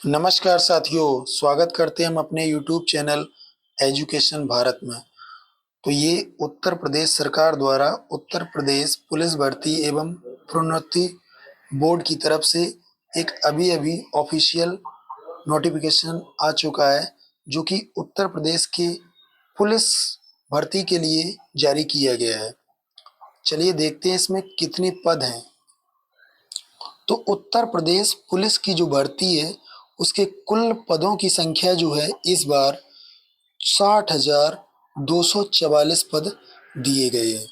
नमस्कार साथियों, स्वागत करते हैं हम अपने YouTube चैनल एजुकेशन भारत में। तो ये उत्तर प्रदेश सरकार द्वारा उत्तर प्रदेश पुलिस भर्ती एवं प्रोन्नति बोर्ड की तरफ से एक अभी-अभी ऑफिशियल नोटिफिकेशन आ चुका है, जो कि उत्तर प्रदेश के पुलिस भर्ती के लिए जारी किया गया है। चलिए देखते हैं इसमें कितने पद हैं। तो उत्तर प्रदेश पुलिस की जो भर्ती है, उसके कुल पदों की संख्या जो है इस बार 60,244 पद दिए गए हैं।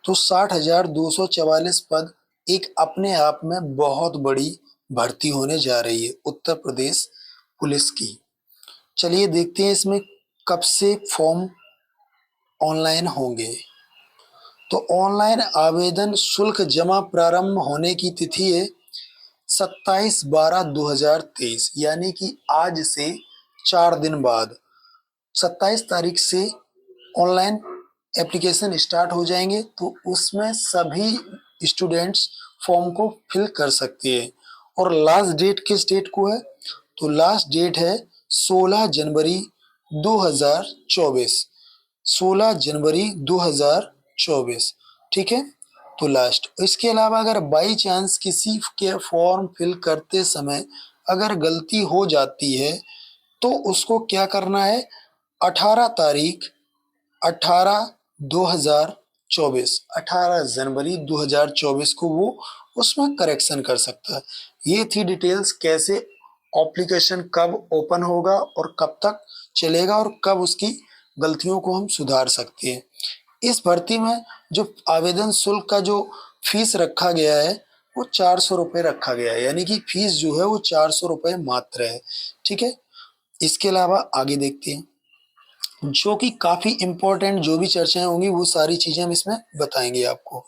तो 60,244 पद एक अपने आप में बहुत बड़ी भर्ती होने जा रही है उत्तर प्रदेश पुलिस की। चलिए देखते हैं इसमें कब से फॉर्म ऑनलाइन होंगे। तो ऑनलाइन आवेदन शुल्क जमा प्रारंभ होने की तिथि है 27/12/2023, यानी कि आज से 4 दिन बाद 27 तारीख से ऑनलाइन एप्लीकेशन स्टार्ट हो जाएंगे। तो उसमें सभी स्टूडेंट्स फॉर्म को फिल कर सकते हैं। और लास्ट डेट किस डेट को है? तो लास्ट डेट है 16 जनवरी 2024। 16 जनवरी 2024, ठीक है। तो लास्ट, इसके अलावा अगर बाई चांस किसी के फॉर्म फिल करते समय अगर गलती हो जाती है तो उसको क्या करना है? 18 तारीख 18 जनवरी 2024 को वो उसमें करेक्शन कर सकता है। ये थी डिटेल्स, कैसे एप्लीकेशन कब ओपन होगा और कब तक चलेगा और कब उसकी गलतियों को हम सुधार सकते हैं। इस भर्ती में जो आवेदन शुल्क का जो फीस रखा गया है वो 400 रुपये रखा गया है, यानी कि फीस जो है वो 400 रुपये मात्र है, ठीक है। इसके अलावा आगे देखते हैं, जो कि काफी इम्पोर्टेंट जो भी चर्चाएं होंगी वो सारी चीजें हम इसमें बताएंगे आपको।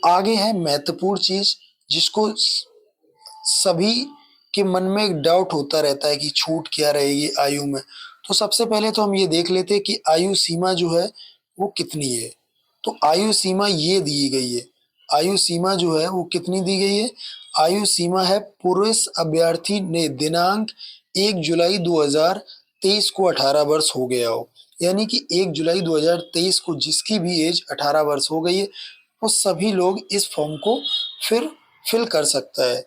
आगे है महत्वपूर्ण चीज, जिसको सभी के मन में एक डाउट होता रहता है कि छूट क्या रहेगी आयु में। तो सबसे पहले तो हम ये देख लेते हैं कि आयु सीमा जो है वो कितनी है। तो आयु सीमा ये दी गई है। आयु सीमा जो है वो कितनी दी गई है? आयु सीमा है, पुरुष अभ्यर्थी ने दिनांक 1 जुलाई 2023 को 18 वर्ष हो गया हो, यानी कि 1 जुलाई 2023 को जिसकी भी एज 18 वर्ष हो गई है वो सभी लोग इस फॉर्म को फिर फिल कर सकता है।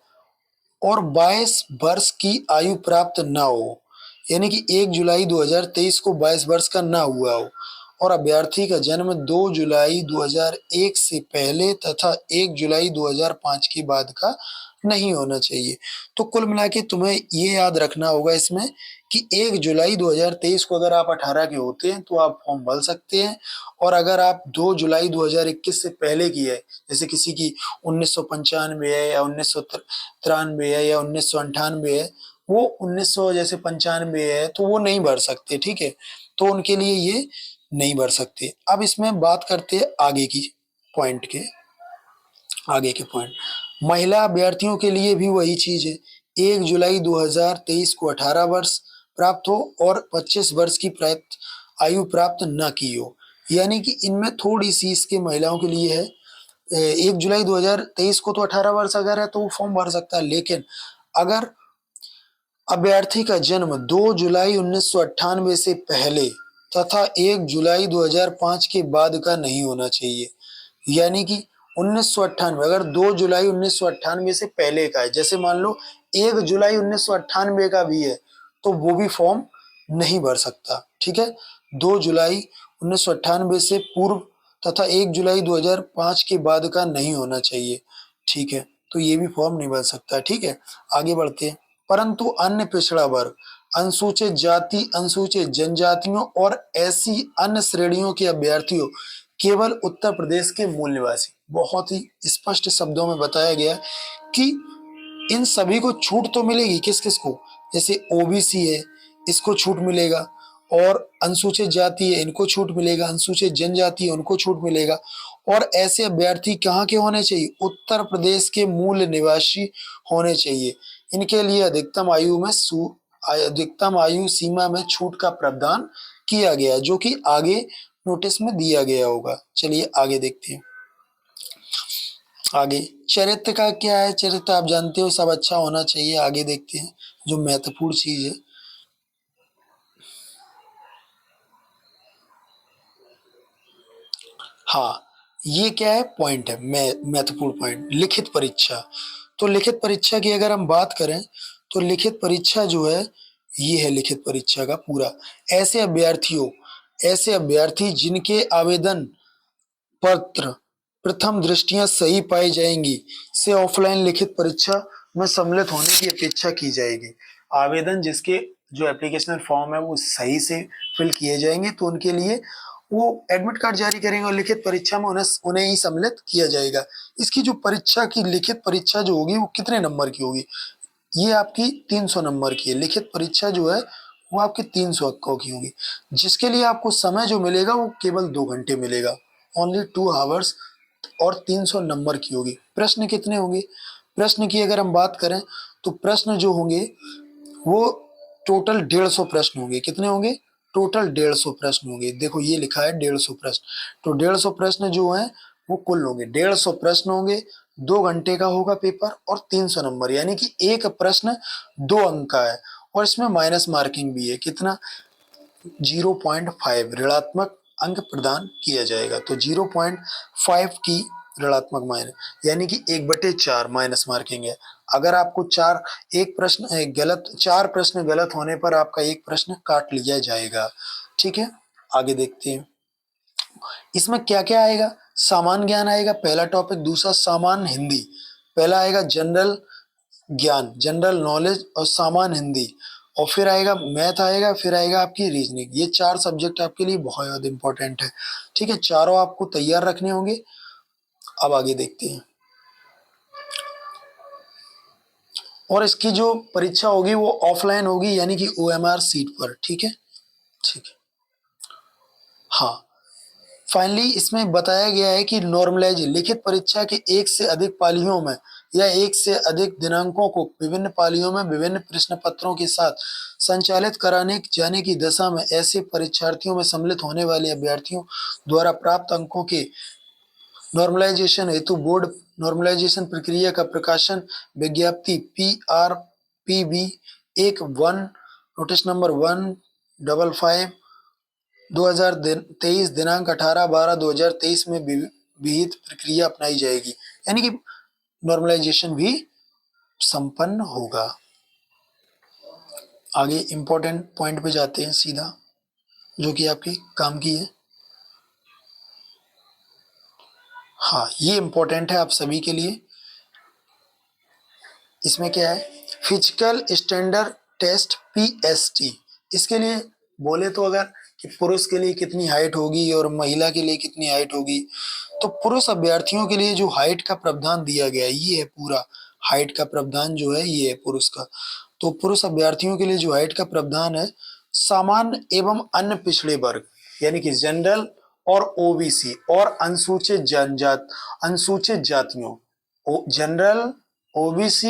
और 22 वर्ष की आयु प्राप्त ना हो, यानी कि 1 जुलाई 2023 को 22 वर्ष का ना हुआ हो, और अभ्यर्थी का जन्म 2 जुलाई 2001 से पहले तथा 1 जुलाई 2005 के बाद का नहीं होना चाहिए। तो कुल मिला के तुम्हें ये याद रखना होगा इसमें कि 1 जुलाई 2023 को अगर आप 18 के होते हैं तो आप फॉर्म भर सकते हैं। और अगर आप 2 जुलाई 2021 से पहले की है, जैसे किसी की 1995 है या 1993 है या 1998 है, वो 1900 जैसे 95 है तो वो नहीं भर सकते, ठीक है। तो उनके लिए ये नहीं भर सकते। अब इसमें बात करते हैं पॉइंट के आगे के पॉइंट। महिला अभ्यर्थियों के लिए भी वही चीज है। 1 जुलाई 2023 को 18 वर्ष प्राप्त हो और 25 वर्ष की प्राप्त आयु प्राप्त न की हो, यानी कि इनमें थोड़ी सी इसके महिलाओं के लिए है। 1 जुलाई 2023 को तो 18 वर्ष अगर है तो वो फॉर्म भर सकता है, लेकिन अगर अभ्यर्थी का जन्म 2 जुलाई 1998 से पहले तथा 1 जुलाई 2005 के बाद का नहीं होना चाहिए, यानी कि 1998, अगर 2 जुलाई 1998 से पहले का है, जैसे मान लो 1 जुलाई 1998 का भी है तो वो भी फॉर्म नहीं भर सकता, ठीक है। 2 जुलाई 1998 से पूर्व तथा 1 जुलाई 2005 के बाद का नहीं होना चाहिए, ठीक है। तो ये भी फॉर्म नहीं भर सकता, ठीक है। आगे बढ़ते हैं। परंतु अन्य पिछड़ा वर्ग, अनुसूचित जाति, अनुसूचित जनजातियों और ऐसी अन्य श्रेणियों के अभ्यर्थियों, केवल उत्तर प्रदेश के मूल निवासी, बहुत ही स्पष्ट शब्दों में बताया गया कि इन सभी को छूट तो मिलेगी। किस किस को? जैसे ओबीसी है, इसको छूट मिलेगा, और अनुसूचित जाति है, इनको छूट मिलेगा, अनुसूचित जनजाति है, उनको छूट मिलेगा। और ऐसे अभ्यर्थी कहाँ के होने चाहिए? उत्तर प्रदेश के मूल निवासी होने चाहिए। इनके लिए अधिकतम आयु सीमा में छूट का प्रावधान किया गया, जो कि आगे नोटिस में दिया गया होगा। चलिए आगे देखते हैं। आगे चरित्र का क्या है, चरित्र आप जानते हो, सब अच्छा होना चाहिए। आगे देखते हैं जो महत्वपूर्ण चीज है। हाँ, ये क्या है, पॉइंट है, महत्वपूर्ण पॉइंट, लिखित परीक्षा। तो लिखित परीक्षा की अगर हम बात करें तो लिखित परीक्षा जो है, ये है लिखित परीक्षा का पूरा। ऐसे अभ्यर्थी जिनके आवेदन पत्र प्रथम दृष्टया सही पाई जाएंगी से ऑफलाइन लिखित परीक्षा में सम्मिलित होने की अपेक्षा की जाएगी। आवेदन जिसके जो एप्लीकेशन फॉर्म है वो सही से फिल किए जाएंगे तो उनके लिए वो एडमिट कार्ड जारी करेंगे और लिखित परीक्षा में उन्हें उन्हें ही सम्मिलित किया जाएगा। इसकी जो परीक्षा की लिखित परीक्षा जो होगी वो कितने नंबर की होगी, ये आपकी 300 नंबर की है। लिखित परीक्षा जो है वो आपके 300 अंकों की होगी, जिसके लिए आपको समय जो मिलेगा वो केवल 2 घंटे मिलेगा, ओनली 2 आवर्स, और 300 नंबर की होगी। प्रश्न कितने होंगे, प्रश्न की अगर हम बात करें तो प्रश्न जो होंगे वो टोटल 150 प्रश्न होंगे। कितने होंगे, टोटल 150 प्रश्न होंगे। देखो ये लिखा है 150 प्रश्न, तो 150 प्रश्न जो है वो कुल होंगे, 150 प्रश्न होंगे। 2 घंटे का होगा पेपर और 300 नंबर, यानी कि एक प्रश्न 2 अंक का है। और इसमें माइनस मार्किंग भी है, कितना, 0.5 ऋणात्मक अंक प्रदान किया जाएगा। तो 0.5 की ऋणात्मक माइनस, यानी कि 1/4 माइनस मार्किंग है। अगर आपको चार प्रश्न गलत होने पर आपका एक प्रश्न काट लिया जाएगा। ठीक है, आगे देखते हैं इसमें क्या क्या आएगा। सामान्य ज्ञान आएगा पहला टॉपिक, दूसरा सामान्य हिंदी, पहला आएगा जनरल ज्ञान, जनरल नॉलेज और सामान्य हिंदी, और फिर आएगा मैथ आएगा, फिर आएगा आपकी रीजनिंग। ये 4 सब्जेक्ट आपके लिए बहुत ज्यादा इंपॉर्टेंट है। ठीक है, चारों आपको तैयार रखने होंगे। अब आगे देखते हैं, और इसकी जो परीक्षा होगी वो ऑफलाइन होगी, यानी कि OMR सीट पर। ठीक है, ठीक है। हाँ, फाइनली इसमें बताया गया है कि नॉर्मलाइज लिखित परीक्षा के एक से अधिक पालियों में या एक से अधिक दिनांकों को विभिन्न पालियों में विभिन्न प्रश्न पत्रों के साथ संचालित कराने जाने की दशा में ऐसे परीक्षार्थियों में सम्मिलित होने वाले अभ्यर्थियों द्वारा प्राप्त अंकों के नॉर्मलाइजेशन हेतु बोर्ड नॉर्मलाइजेशन प्रक्रिया का प्रकाशन विज्ञप्ति PRPB 1 नोटिस नंबर 155 2023 दिनांक 18/12/2023 में विहित प्रक्रिया अपनाई जाएगी, यानी कि नॉर्मलाइजेशन भी संपन्न होगा। आगे इंपॉर्टेंट पॉइंट पे जाते हैं सीधा, जो कि आपके काम की है। हाँ, ये इंपॉर्टेंट है आप सभी के लिए। इसमें क्या है, फिजिकल स्टैंडर्ड टेस्ट PST। इसके लिए बोले तो अगर कि पुरुष के लिए कितनी हाइट होगी और महिला के लिए कितनी हाइट होगी, तो पुरुष अभ्यर्थियों के लिए जो हाइट का प्रावधान दिया गया है ये है पूरा, हाइट का प्रावधान जो है ये है पुरुष का। तो पुरुष अभ्यर्थियों के लिए जो हाइट का प्रावधान है, सामान्य एवं अन्य पिछड़े वर्ग, यानी कि जनरल और OBC और अनुसूचित जातियों, जनरल, OBC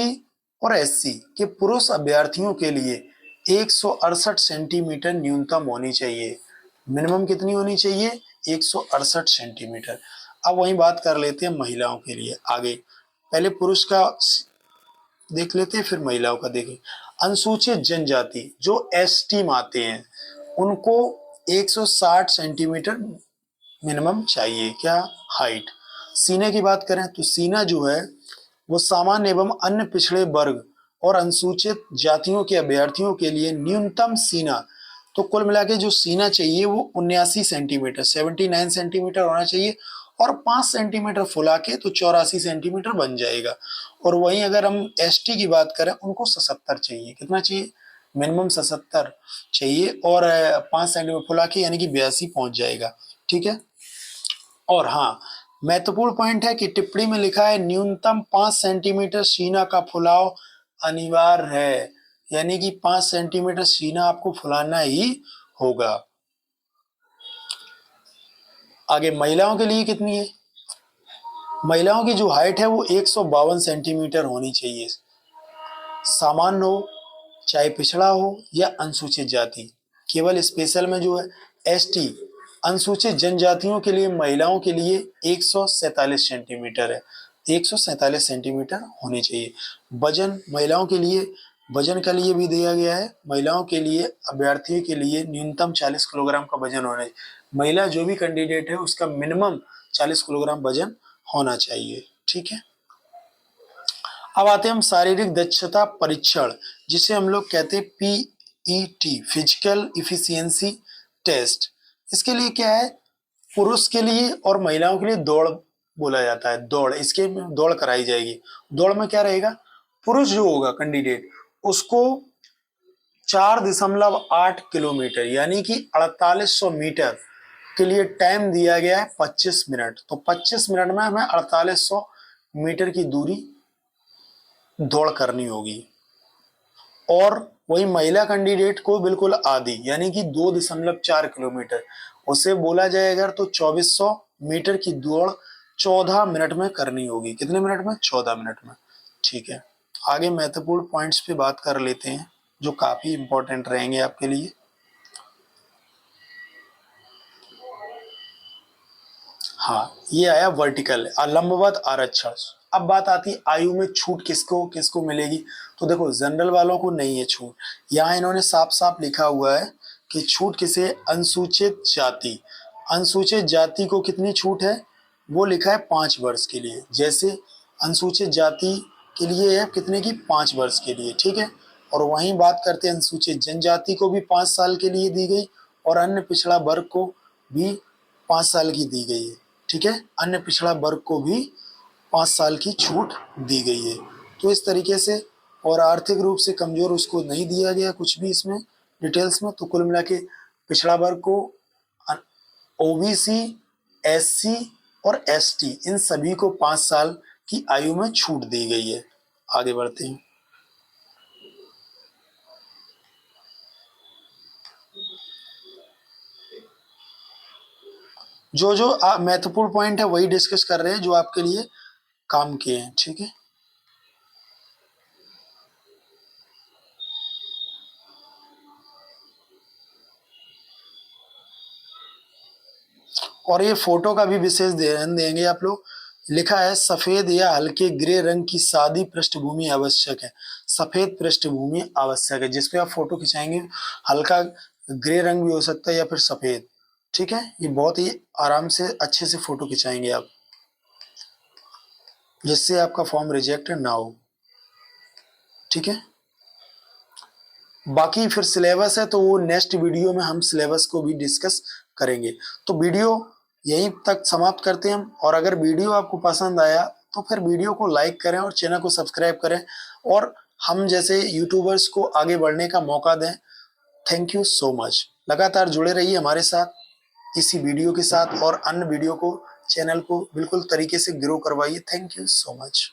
और SC के पुरुष अभ्यर्थियों के लिए 168 सेंटीमीटर न्यूनतम होनी चाहिए। मिनिमम कितनी होनी चाहिए, 168 सेंटीमीटर। अब वही बात कर लेते हैं महिलाओं के लिए। आगे पहले पुरुष का देख लेते हैं फिर महिलाओं का देखें। अनुसूचित जनजाति जो ST में आते हैं उनको 160 सेंटीमीटर मिनिमम चाहिए, क्या, हाइट। सीने की बात करें तो सीना जो है वो सामान्य एवं अन्य पिछड़े वर्ग और अनुसूचित जातियों के अभ्यर्थियों के लिए न्यूनतम सीना, तो कुल मिला के जो सीना चाहिए वो 79 सेंटीमीटर 79 सेंटीमीटर होना चाहिए, और 5 सेंटीमीटर फुला के तो 84 सेंटीमीटर बन जाएगा। और वहीं अगर हम ST की बात करें उनको 77 चाहिए, कितना चाहिए, मिनिमम 77 चाहिए, और 5 सेंटीमीटर फुला के यानी कि 82 पहुंच जाएगा। ठीक है, और हाँ, महत्वपूर्ण पॉइंट है कि टिप्पणी में लिखा है न्यूनतम 5 सेंटीमीटर सीना का फुलाव अनिवार्य है, यानी कि 5 सेंटीमीटर सीना आपको फुलाना ही होगा। आगे महिलाओं के लिए कितनी है, महिलाओं की जो हाइट है वो 152 सेंटीमीटर होनी चाहिए, सामान्य हो चाहे पिछड़ा हो या अनुसूचित जाति। केवल स्पेशल में जो है ST अनुसूचित जनजातियों के लिए महिलाओं के लिए 147 सेंटीमीटर है, 147 सेंटीमीटर होनी चाहिए। वजन महिलाओं के लिए, वजन के लिए भी दिया गया है, महिलाओं के लिए, अभ्यर्थियों के लिए न्यूनतम 40 किलोग्राम का वजन होना चाहिए। महिला जो भी कैंडिडेट है उसका मिनिमम 40 किलोग्राम वजन होना चाहिए। ठीक है, अब आते हैं हम शारीरिक दक्षता परीक्षण, जिसे हम लोग कहते हैं पीईटी, फिजिकल इफिशियंसी टेस्ट। इसके लिए क्या है, पुरुष के लिए और महिलाओं के लिए दौड़ बोला जाता है, दौड़, इसके में दौड़ कराई जाएगी। दौड़ में क्या रहेगा, पुरुष जो होगा कैंडिडेट उसको 4.8 किलोमीटर यानी कि 4800 मीटर के लिए टाइम दिया गया है 25 मिनट। तो 25 मिनट में हमें 4800 मीटर की दूरी दौड़ करनी होगी। और वही महिला कैंडिडेट को बिल्कुल आधी यानी कि 2.4 किलोमीटर, उसे बोला जाए अगर तो 2400 मीटर की दौड़ 14 मिनट में करनी होगी। कितने मिनट में, 14 मिनट में। ठीक है, आगे महत्वपूर्ण पॉइंट्स पे बात कर लेते हैं जो काफी इंपॉर्टेंट रहेंगे आपके लिए। हाँ, ये आया वर्टिकल, लंबवत आरक्षण। अब बात आती है आयु में छूट किसको किसको मिलेगी। तो देखो, जनरल वालों को नहीं है छूट। यहाँ इन्होंने साफ साफ लिखा हुआ है कि छूट किसे, अनुसूचित जाति, अनुसूचित जाति को कितनी छूट है, वो लिखा है 5 वर्ष के लिए। जैसे अनुसूचित जाति के लिए है कितने की, 5 वर्ष के लिए। ठीक है, और वहीं बात करते हैं अनुसूचित जनजाति को भी 5 साल के लिए दी गई, और अन्य पिछड़ा वर्ग को भी 5 साल की दी गई है। ठीक है, अन्य पिछड़ा वर्ग को भी 5 साल की छूट दी गई है। तो इस तरीके से, और आर्थिक रूप से कमजोर उसको नहीं दिया गया कुछ भी इसमें डिटेल्स में। तो कुल मिला के पिछड़ा वर्ग को ओबीसी, एससी और एसटी, इन सभी को 5 साल की आयु में छूट दी गई है। आगे बढ़ते हैं। जो जो महत्वपूर्ण पॉइंट है वही डिस्कस कर रहे हैं जो आपके लिए काम किए हैं। ठीक है, और ये फोटो का भी विशेष ध्यान देंगे आप लोग। लिखा है सफेद या हल्के ग्रे रंग की सादी पृष्ठभूमि आवश्यक है। सफेद पृष्ठभूमि आवश्यक है, जिसपे आप फोटो खिंचाएंगे हल्का ग्रे रंग भी हो सकता है या फिर सफेद। ठीक है, ये बहुत ही आराम से अच्छे से फोटो खिंचाएंगे आप, जिससे आपका फॉर्म रिजेक्ट ना हो। ठीक है, बाकी फिर सिलेबस है तो वो नेक्स्ट वीडियो में हम सिलेबस को भी डिस्कस करेंगे। तो वीडियो यहीं तक समाप्त करते हैं हम। और अगर वीडियो आपको पसंद आया तो फिर वीडियो को लाइक करें और चैनल को सब्सक्राइब करें, और हम जैसे यूट्यूबर्स को आगे बढ़ने का मौका दें। Thank you so much. लगातार जुड़े रहिए हमारे साथ इसी वीडियो के साथ, और अन्य वीडियो को, चैनल को बिल्कुल तरीके से ग्रो करवाइए। Thank you so much.